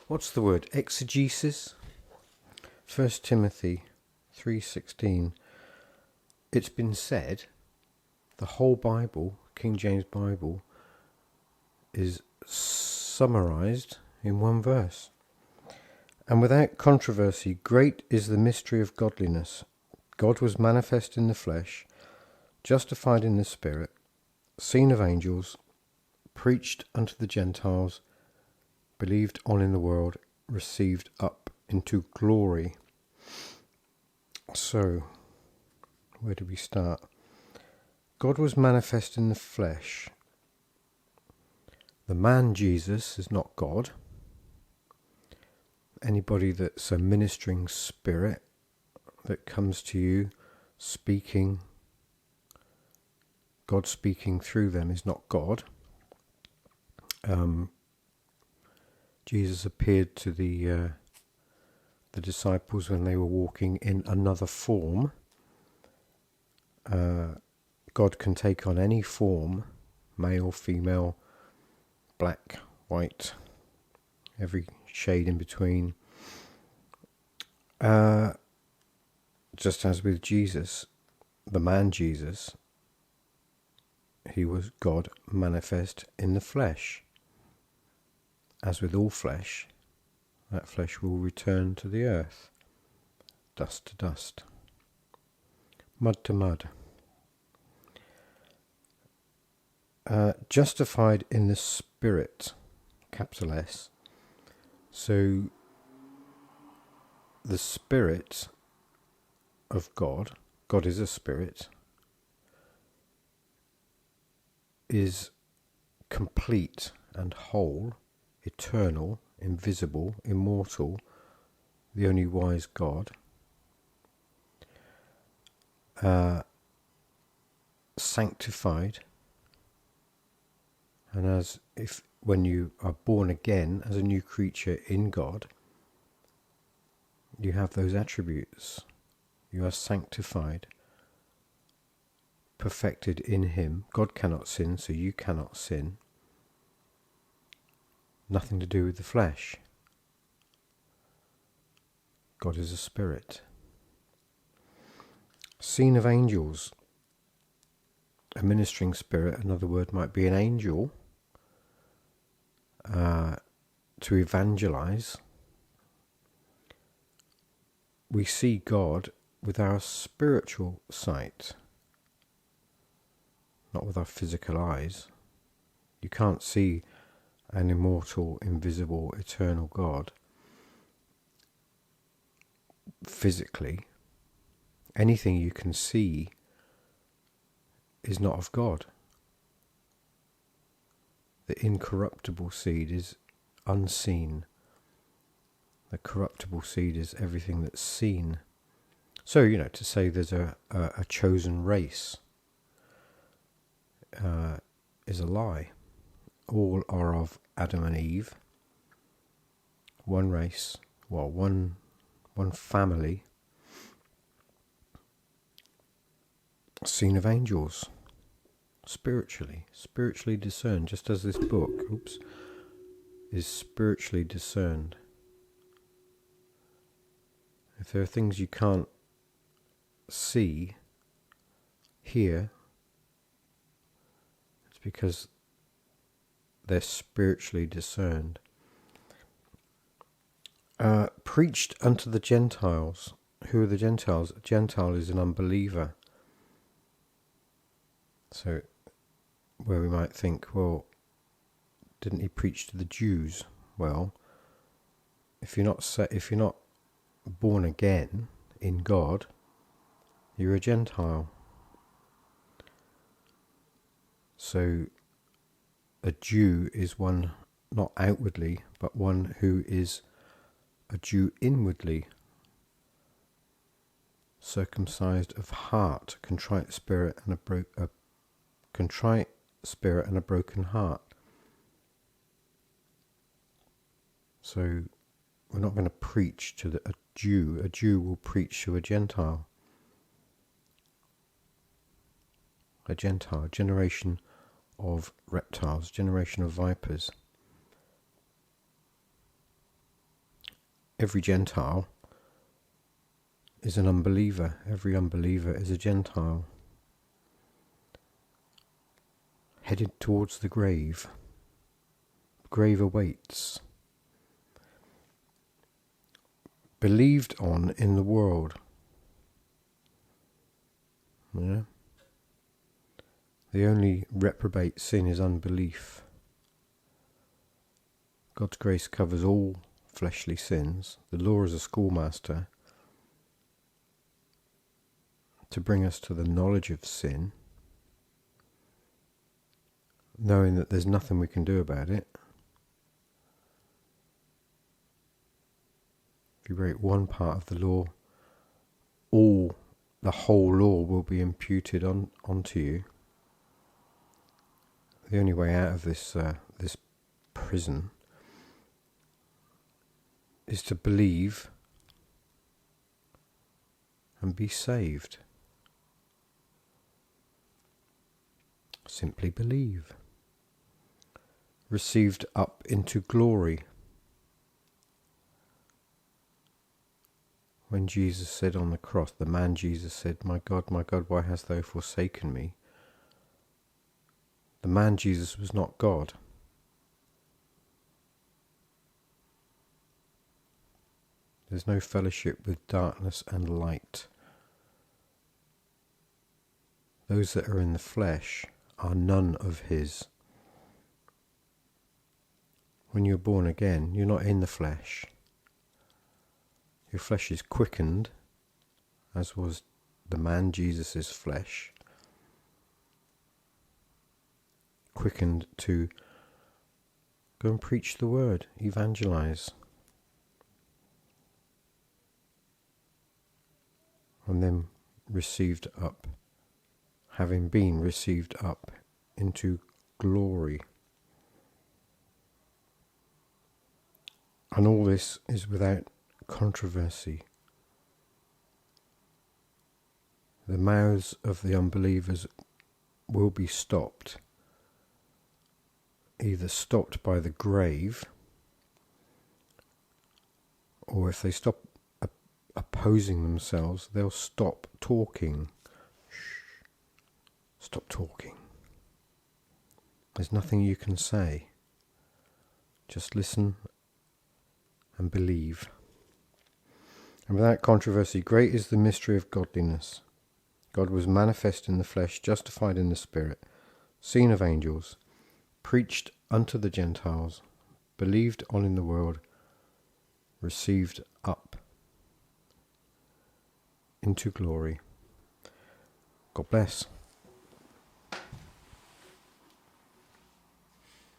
What's the word? Exegesis? 1 Timothy 3:16. It's been said the whole Bible, King James Bible, is summarized in one verse. And without controversy, great is the mystery of godliness. God was manifest in the flesh, justified in the spirit, seen of angels, preached unto the Gentiles, believed on in the world, received up into glory. So, where do we start? God was manifest in the flesh. The man Jesus is not God. Anybody that's a ministering spirit that comes to you speaking, God speaking through them is not God. Jesus appeared to the disciples when they were walking in another form. God can take on any form, male, female, black, white, every shade in between. Just as with Jesus, the man Jesus, he was God manifest in the flesh. As with all flesh, that flesh will return to the earth, dust to dust, mud to mud. Justified in the spirit, capital S. So the spirit of God, God is a spirit, is complete and whole, eternal, invisible, immortal, the only wise God, sanctified, and as if when you are born again as a new creature in God, you have those attributes. You are sanctified, perfected in him. God cannot sin, so you cannot sin. Nothing to do with the flesh. God is a spirit. Seen of angels. A ministering spirit, another word might be an angel, to evangelize. We see God with our spiritual sight, not with our physical eyes. You can't see an immortal, invisible, eternal God physically. Anything you can see is not of God. The incorruptible seed is unseen. The corruptible seed is everything that's seen. So, to say there's a chosen race is a lie. All are of Adam and Eve. One race, one family. Seen of angels. Spiritually discerned, just as this book, is spiritually discerned. If there are things you can't see, hear, it's because they're spiritually discerned. Preached unto the Gentiles. Who are the Gentiles? A Gentile is an unbeliever. So, where we might think, well, didn't he preach to the Jews? Well, if you're not born again in God, you're a Gentile. So, a Jew is one not outwardly, but one who is a Jew inwardly, circumcised of heart, contrite spirit and a contrite spirit and a broken heart. So we're not going to preach to a Jew. A Jew will preach to a Gentile. A Gentile, generation of reptiles, generation of vipers. every Gentile is an unbeliever. Every unbeliever is a Gentile, headed towards the grave. The grave awaits. Believed on in the world. Yeah. The only reprobate sin is unbelief. God's grace covers all fleshly sins. The law is a schoolmaster to bring us to the knowledge of sin, knowing that there's nothing we can do about it. If you break one part of the law, the whole law will be imputed onto you. The only way out of this prison is to believe and be saved. Simply believe. Received up into glory. When Jesus said on the cross, the man Jesus said, my God, why hast thou forsaken me?" The man Jesus was not God. There's no fellowship with darkness and light. Those that are in the flesh are none of his. When you're born again, you're not in the flesh. Your flesh is quickened, as was the man Jesus' flesh, quickened to go and preach the word, evangelize. And then received up, having been received up into glory. And all this is without controversy. The mouths of the unbelievers will be stopped, either stopped by the grave, or if they stop opposing themselves, they'll stop talking. Stop talking. There's nothing you can say. Just listen and believe. And without controversy, great is the mystery of godliness. God was manifest in the flesh, justified in the spirit, seen of angels, preached unto the Gentiles, believed on in the world, received up into glory. God bless.